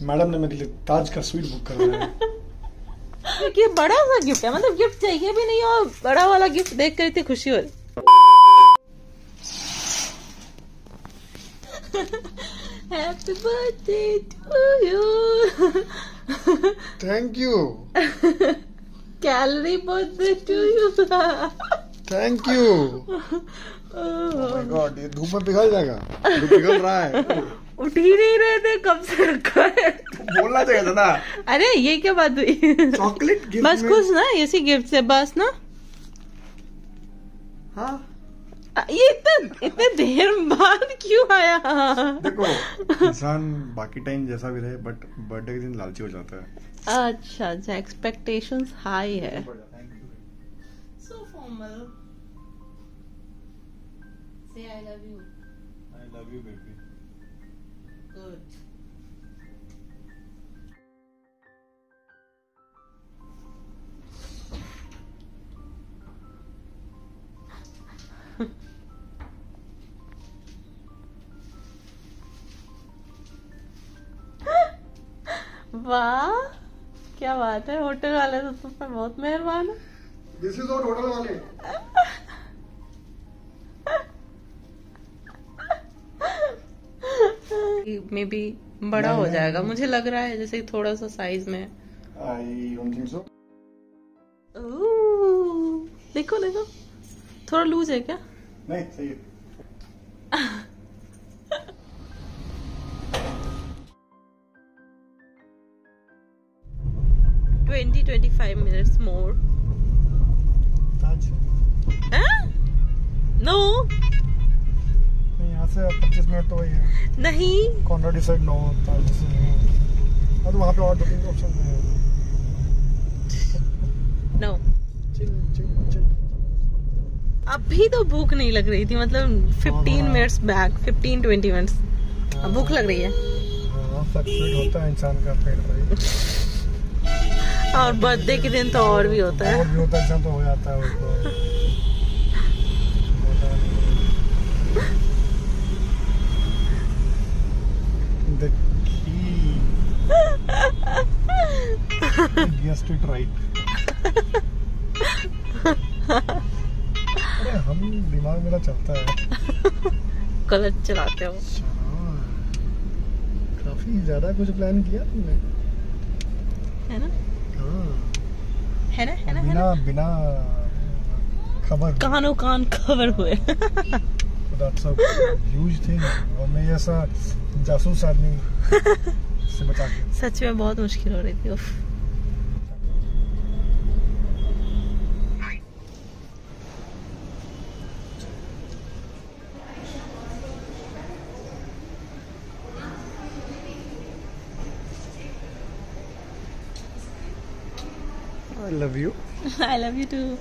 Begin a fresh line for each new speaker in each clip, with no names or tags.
Madam ने मेरे लिए ताज का स्वीट बुक करवाया है।
ये बड़ा सा गिफ्ट है, मतलब गिफ्ट चाहिए भी नहीं और बड़ा वाला गिफ्ट देख कर इतनी खुशी हो रही। Happy birthday to you.
Thank you.
Calorie birthday to you.
Thank you. Oh my god, ये धूप में पिघल जाएगा। धूप पिघल रहा है।
उठ ही नहीं रहे थे, कब से रखा है।
बोलना चाहिए था ना।
अरे ये क्या बात हुई।
चॉकलेट गिफ्ट
बस खुश ना इसी गिफ्ट से, बस ना।
हाँ,
ये इतने देर बाद क्यों आया।
देखो इंसान बाकी टाइम जैसा भी रहे बट बर्थडे के दिन लालची हो जाता है।
अच्छा अच्छा, एक्सपेक्टेशंस हाई है। सो फॉर्मल। से I love you.
I love you baby.
Good. वाह क्या बात है, होटल वाले तो तुम पे बहुत मेहरबान है।
दिस इज नॉट होटल वाले।
मे बी बड़ा हो जाएगा, मुझे लग रहा है जैसे थोड़ा सा साइज में।
I don't think so.
देखो देखो, थोड़ा लूज है क्या?
नहीं सही है।
20-25 minutes more. No.
यहाँ से 25 मिनट तो वही है।
नहीं।
कॉन्ट्रा डिसाइड नो ताज से नहीं। तो वहाँ पे और 2-3 ऑप्शन है।
No.
Chill chill chill.
अभी तो भूख नहीं लग रही थी, मतलब 15 मिनट्स बैक, 15-20 मिनट्स। अब भूख लग रही है।
हाँ, फ्लक्चुएट होता है इंसान का पेट भाई।
और बर्थडे के दिन तो और भी होता है।
और भी होता है, इंसान तो हो जाता है उसको। The key. Guessed it right. अरे हम दिमाग मेरा चलता है।
गलत चलाते हो।
काफी ज्यादा कुछ प्लान किया तुमने,
है ना?
हाँ।
है ना? है ना?
बिना खबर
कानों कान खबर हुए।
That's a huge thing. और मैं ऐसा जासूस आदमी से बचा के।
सच में बहुत मुश्किल हो रही थी। उफ।
I love you.
I love you too.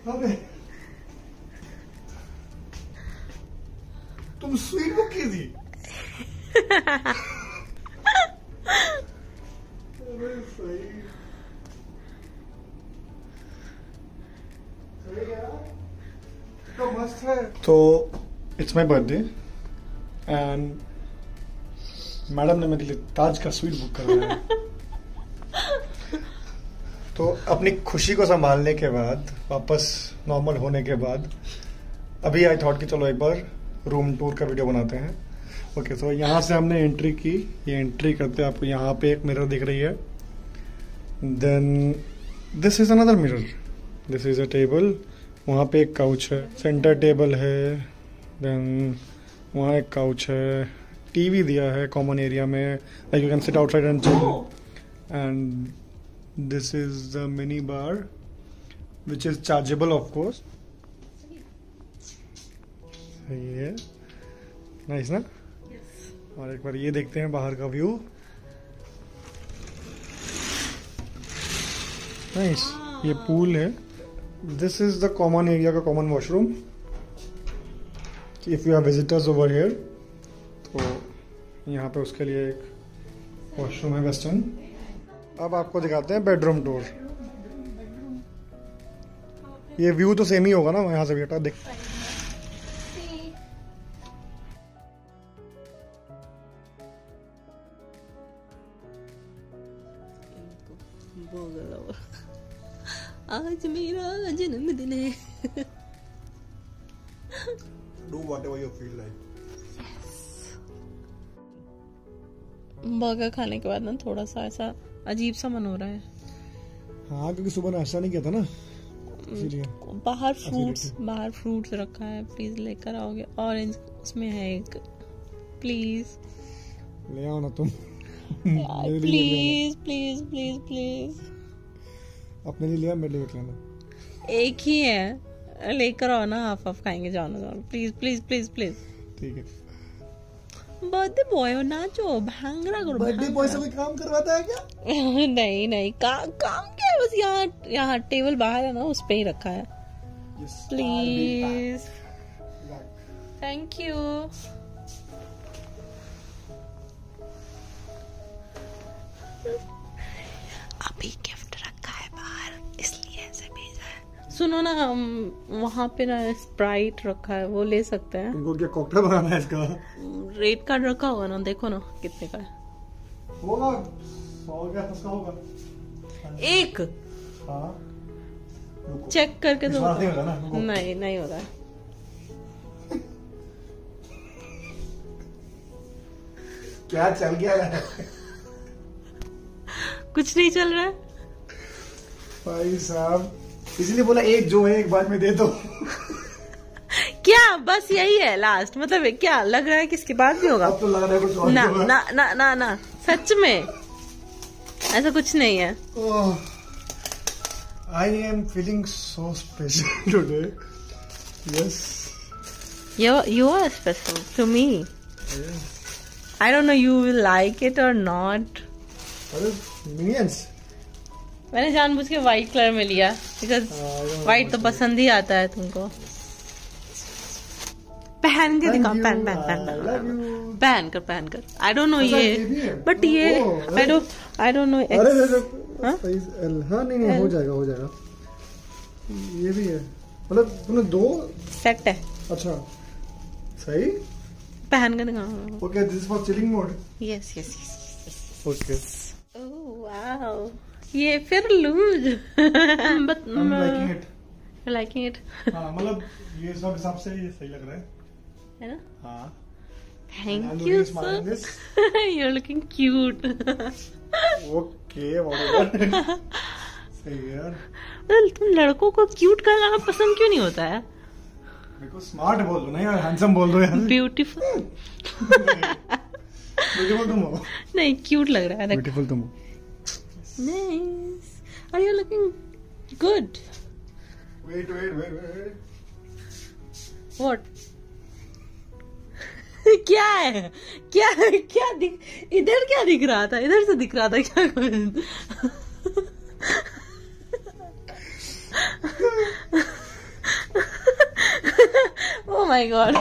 अबे तुम स्वीट बुक की थी। अरे सही तो मस्त है। तो it's my birthday and madam ने मेरे लिए ताज का स्वीट बुक करवाया है। तो अपनी खुशी को संभालने के बाद, वापस नॉर्मल होने के बाद, अभी आई थॉट कि चलो एक बार रूम टूर का वीडियो बनाते हैं। ओके, तो यहाँ से हमने एंट्री की। ये एंट्री करते आपको यहाँ पे एक मिरर दिख रही है। Then this is another mirror, this is a table. वहाँ पे एक काउच है, सेंटर टेबल है। देन वहाँ एक काउच है, टीवी दिया है कॉमन एरिया में, like you can sit outside and chill. And this is the mini bar which is chargeable of course. सही है, नाइस ना?
Yes.
और एक बार ये देखते हैं बाहर का व्यू। नाइस, ये पूल है। This is the common area का common washroom. If you are visitors over here, तो यहाँ पे उसके लिए एक वॉशरूम है वेस्टर्न। अब आपको दिखाते हैं बेडरूम टूर। ये व्यू तो सेम ही होगा ना यहाँ से बेटा, देख।
आज मेरा जन्मदिन है।
Do whatever you feel like.
Burger खाने के बाद ना थोड़ा सा ऐसा अजीब सा मन हो रहा है।
हाँ, क्योंकि सुबह नाश्ता नहीं किया था ना, इसीलिए।
बाहर फ्रूट्स रखा है, प्लीज लेकर आओगे? ऑरेंज उसमें है एक, प्लीज
ले आओ ना तुम।
Please please please please.
अपने लिए लिया, मेरे लिए लेना।
एक ही है, लेकर आओ ना, हाफ खाएंगे। जानो प्लीज प्लीज प्लीज प्लीज।
ठीक है।
बर्थडे बॉय हो, नाचो, भांगड़ा करो।
बर्थडे बॉय से कोई काम करवाता है क्या?
नहीं काम क्या है, बस यहाँ टेबल बाहर है ना, उस पे ही रखा है। Please, thank you. अभी गिफ्ट रखा है बाहर, इसलिए ऐसे भेजा है। सुनो ना, वहाँ पे ना स्प्राइट रखा है, वो ले सकते हैं।
तुमको क्या कॉकटेल बनाना है इसका?
रेट कार्ड रखा होगा ना, देखो ना कितने का है।
होगा 100 का होगा
एक।
हाँ,
चेक करके तो
नहीं होगा ना?
नहीं होगा।
क्या चल गया है?
कुछ नहीं चल रहा है
भाई साहब, इसलिए बोला एक जो है एक बार में दे दो।
क्या बस यही है लास्ट? मतलब क्या लग रहा है कि इसके बाद भी होगा?
अब तो लग रहा है कुछ और
ना
होगा।
ना ना ना ना, सच में ऐसा कुछ नहीं है।
I am feeling so special today. Yes,
you are special to me. I don't know you will like it or not.
अरे मिनियंस,
मैंने जानबूझ के व्हाइट कलर में लिया, बिकॉज व्हाइट तो पसंद ही आता है तुमको। पहन के दिखाओ, पहन कर। आई डोंट नो ये, बट ये आई डोंट नो।
हाँ नहीं हो जाएगा। ये भी है, मतलब तुमने 2
सेट है।
अच्छा सही,
पहन के दिखाओ।
Okay, this for chilling mode.
Yes
okay.
Oh wow, ये फिर लूज। But liking it.
हाँ, मतलब ये सब हिसाब से ये सही लग रहा
है ना?
हाँ।
Thank you sir, you are looking cute.
Okay, सही है यार।
तुम लड़कों को क्यूट कहना पसंद क्यों नहीं होता है?
मेरे को स्मार्ट बोल दो ना यार, हैंडसम बोल दो यार।
ब्यूटीफुल।
ब्यूटीफुल तुम हो।
नहीं, क्यूट लग रहा है।
ब्यूटीफुल तुम हो।
Nice. Are you looking good?
Wait.
What? क्या है? क्या दिख, इधर क्या दिख रहा था? इधर से दिख रहा था क्या? Oh my God.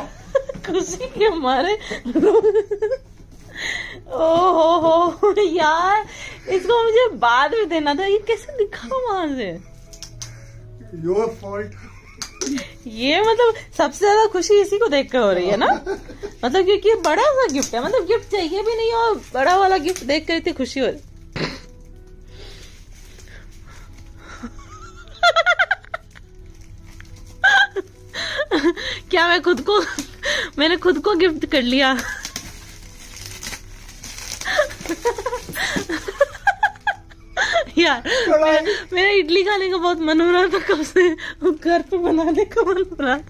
खुशी के मारे। ओहो यार, इसको मुझे बाद में देना था। ये कैसे दिखा वहां से?
Your fault.
ये मतलब सबसे ज्यादा खुशी इसी को देख कर हो रही है ना, मतलब क्योंकि बड़ा सा गिफ्ट है, मतलब गिफ्ट चाहिए भी नहीं और बड़ा वाला गिफ्ट देख कर इतनी खुशी हो रही। क्या मैंने खुद को गिफ्ट कर लिया। यार मेरा इडली खाने का बहुत मन हो रहा था कब से, घर पे बनाने का मन हो रहा था।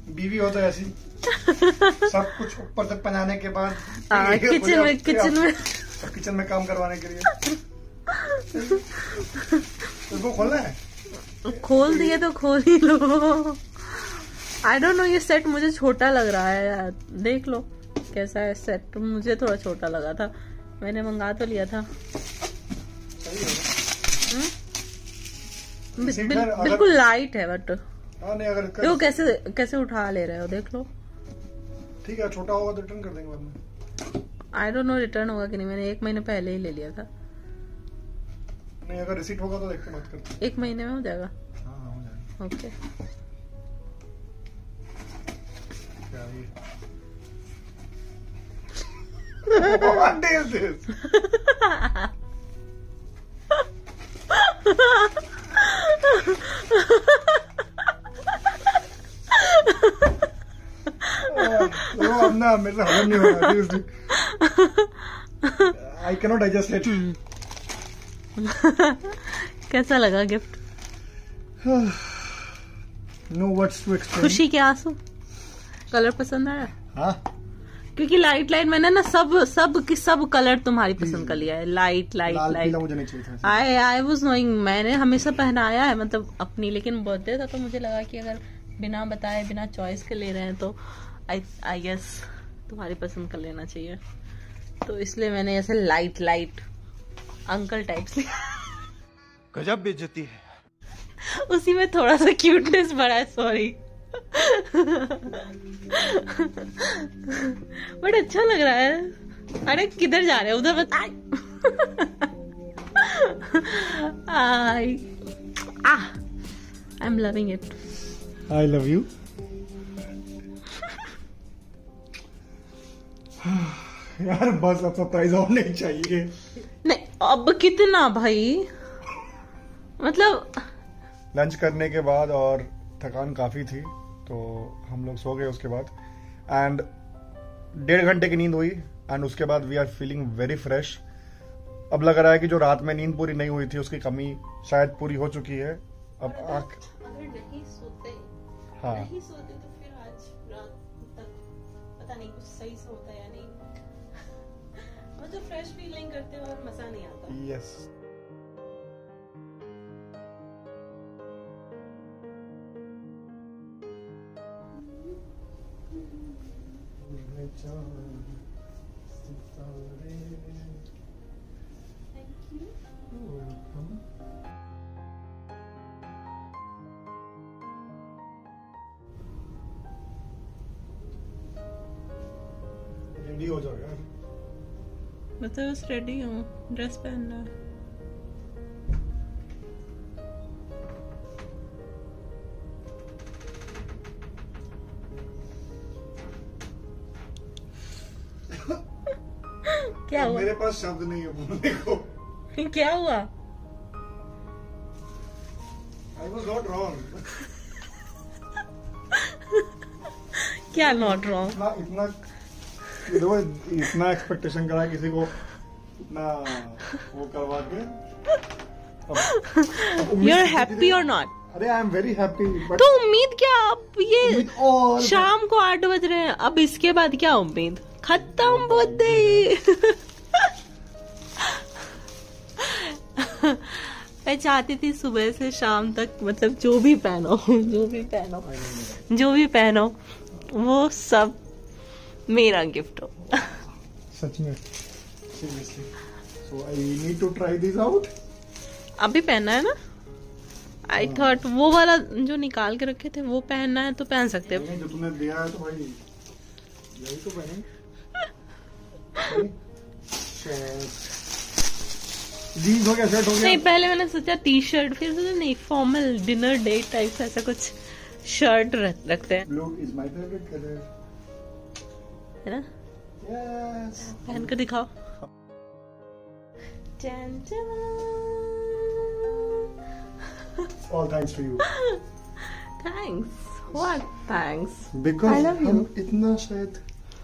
बीवी हो तो ऐसी, सब कुछ ऊपर तक बनाने के बाद किचन में काम करवाने के लिए। इसको खोलना है,
खोल दिए तो खोल ही लो। आई डोंट नो, ये सेट मुझे छोटा लग रहा है यार, देख लो कैसा है सेट। मुझे थोड़ा छोटा लगा था, मैंने मंगा तो लिया था। बिल्कुल लाइट है बट
हाँ नहीं, अगर
देखो कैसे उठा ले रहे हो, देख लो।
ठीक है, छोटा होगा तो रिटर्न कर देंगे बाद में।
आई डोंट नो रिटर्न होगा कि नहीं, मैंने 1 महीने पहले ही ले लिया था।
नहीं, अगर रिसीट होगा तो देख के बात करते हैं।
1 महीने में हो जाएगा?
हाँ हो जाएगा।
ओके।
क्या ये? What is this? अब ना मेरे से हजम नहीं हो रहा, seriously. I cannot digest it.
कैसा लगा gift?
No words to explain.
खुशी के आंसू? कलर पसंद आया?
हाँ।
क्योंकि लाइट मैंने ना सब कलर तुम्हारी पसंद कर लिया है। लाइट
लाल पीला मुझे नहीं चाहिए था।
आई वाज नोइंग, मैंने हमेशा पहनाया है मतलब अपनी, लेकिन बर्थडे था तो मुझे लगा कि अगर बिना बताए बिना चॉइस के ले रहे हैं तो आई गेस तुम्हारी पसंद कर लेना चाहिए, तो इसलिए मैंने ऐसे लाइट अंकल टाइप से।
गजब बेइज्जती है।
उसी में थोड़ा सा क्यूटनेस बढ़ा है, सॉरी। बट अच्छा लग रहा है। अरे किधर जा रहे हो, उधर बता। I am loving it.
I love you. यार बस अब सरप्राइज और नहीं चाहिए।
नहीं अब कितना भाई, मतलब
लंच करने के बाद और थकान काफी थी तो हम लोग सो गए उसके बाद, एंड 1.5 घंटे की नींद हुई, एंड उसके बाद we are feeling very fresh. अब लग रहा है कि जो रात में नींद पूरी नहीं हुई थी उसकी कमी शायद पूरी हो चुकी है। अब आंख
अगर नहीं सोते तो फिर आज रात तक पता नहीं कुछ सही से होता या नहीं, मतलब फ्रेश फीलिंग करते हो और मजा नहीं आता।
यस। रेडी हो जाओ यार।
मैं तो बस रेडी हूँ, ड्रेस पहनना है। क्या हुआ?
मेरे पास शब्द नहीं है बोलने को।
क्या हुआ?
I was not wrong.
क्या नॉट रॉन्ग?
इतना एक्सपेक्टेशन करा किसी को, इतना वो करवा के।
यू आर हैप्पी और नॉट?
अरे आई एम वेरी हैप्पी।
तो उम्मीद क्या? अब ये शाम को 8 बज रहे हैं, अब इसके बाद क्या उम्मीद? खत्म बुद्धि। मैं चाहती थी सुबह से शाम तक, मतलब जो भी पहनो वो सब मेरा गिफ्ट हो।
सच में seriously. So I need to try this out.
अभी पहनना है ना? आई थॉट वो वाला जो निकाल के रखे थे वो पहनना है तो पहन सकते हैं।
जो तुमने दिया है तो भाई यही तो पहनेंगे। जीन्स हो गया, शर्ट हो गया। नहीं,
पहले मैंने सोचा टी शर्ट, फिर सोचा नहीं फॉर्मल डिनर डेट टाइप ऐसा कुछ शर्ट रखते हैं।
Blue is my favourite colour,
है ना?
यस।
पहन कर दिखाओ।
All thanks to you.
Thanks. What thanks?
Because
I love you.
हम इतना शायद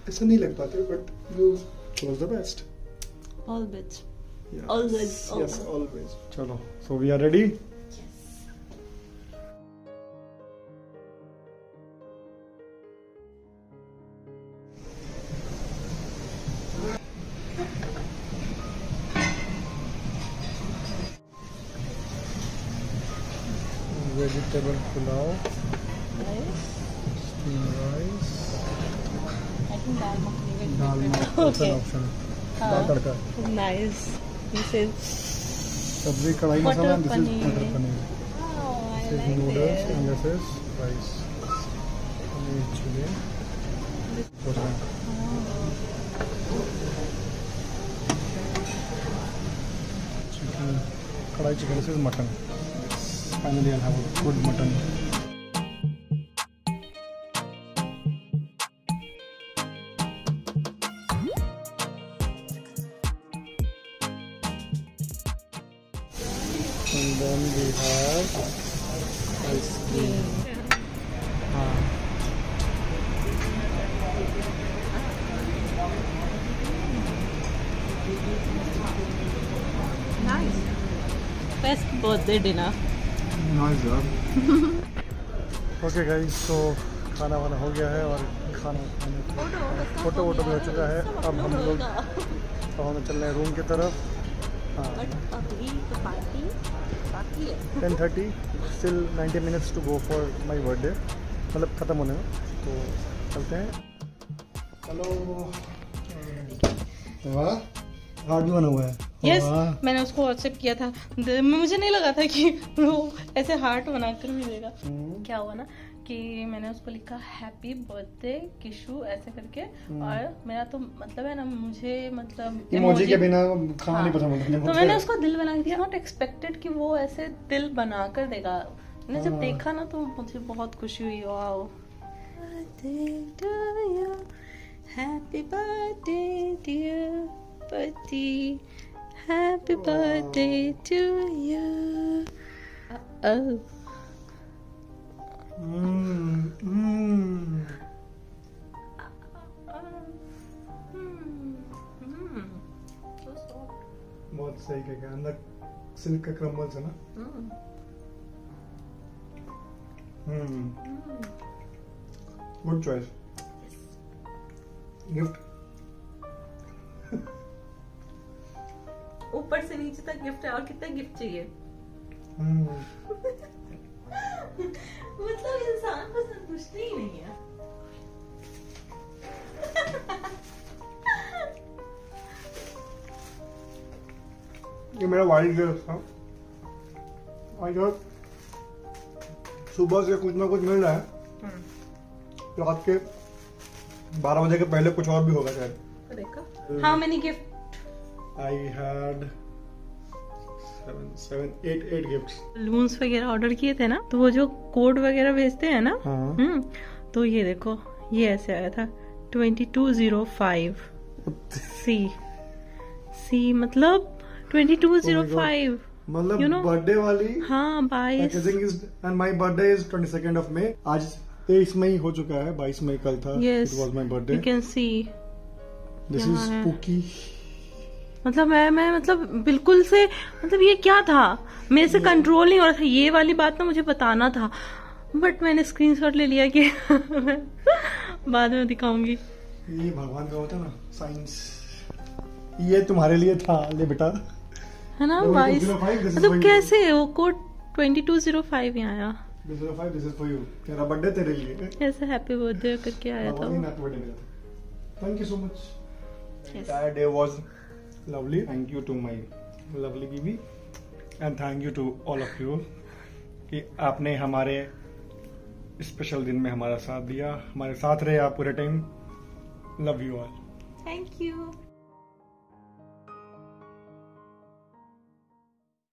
ऐसा नहीं लग पाते, but you was the best.
Always.
Yes.
Always.
Yes, always. चलो, so we are ready. Vegetable pulao,
Nice.
steamed rice,
I think dal makhani will be
dal
better.
makhani
Okay.
option,
हाँ.
दाल तड़का,
Nice. This is.
सब्जी कढ़ाई
Butter
masala, this is
paneer.
butter paneer.
Oh, I
This is noodles and this is rice. Chicken. Kadai chicken. This is mutton. Finally, I'll have a good mutton. And then we have ice cream.
Nice. Best birthday dinner.
Nice job. Okay guys, so खाना वाना हो गया है और खाना खाने photo वोटो भी हो चुका है। अब हम लोग चल रहे हैं रूम की तरफ। हाँ, 10:30, still 90 minutes to go for my birthday, मतलब ख़त्म होने में, तो चलते हैं। हेलो, वाह, हार्ट भी बना हुआ है।
यस, मैंने उसको व्हाट्सएप किया था, मुझे नहीं लगा था कि वो ऐसे हार्ट बनाकर मिलेगा। क्या हुआ ना कि मैंने उसको लिखा हैप्पी बर्थडे किशु ऐसे करके, और मेरा तो मतलब है ना, मुझे मतलब
इमोजी के बिना खाना नहीं पसंद।
तो मैंने उसको दिल बना दिया, नॉट एक्सपेक्टेड कि वो ऐसे दिल बना कर देगा। मैंने जब देखा ना तो मुझे बहुत खुशी हुई। Wow, happy birthday dear birthday, happy birthday to you.
बहुत सही कहा, अंदर सिल्क का क्रम्बल्स है ना। Good choice. गिफ्ट
ऊपर से नीचे तक गिफ्ट है, और कितना गिफ्ट चाहिए। मतलब इंसान को संतुष्टि ही नहीं है।
ये मेरा वाइल्ड गिफ्ट था। सुबह से कुछ ना कुछ मिल रहा है, रात के 12 बजे के पहले कुछ और भी होगा शायद।
देखो, how many gift
I had 8 gifts.
Balloons वगैरह ऑर्डर किए थे ना, तो वो जो कोड वगैरह भेजते हैं ना, तो ये देखो, ये ऐसे आया था 2205 सी मतलब 2205,
मतलब बर्थडे वाली।
हाँ, 22।
And my birthday is 22nd of May। आज 23 मई हो चुका है, 22 मई कल था।
Yes,
it was my birthday.
you can see।
This is spooky।
मतलब मैं मतलब बिल्कुल से, मतलब ये क्या था, मेरे से कंट्रोल नहीं हो रहा था। ये वाली बात ना मुझे बताना था, बट मैंने स्क्रीनशॉट ले लिया कि बाद में दिखाऊंगी।
ये भगवान का होता ना साइंस। ये तुम्हारे लिए था, ले बेटा,
है ना। 22 मतलब कैसे वो कोड 2205 यहाँ आया।
205, this is for you। तेरा बर्थडे तेरे लिए
ऐसे हैप्पी बर्थडे करके आया था।
Thank you so much. That day was lovely. Thank you to my lovely बीबी, and thank you to all of you कि आपने हमारे स्पेशल दिन में हमारा साथ दिया, हमारे साथ रहे आप पूरे time. Love you all.
Thank you.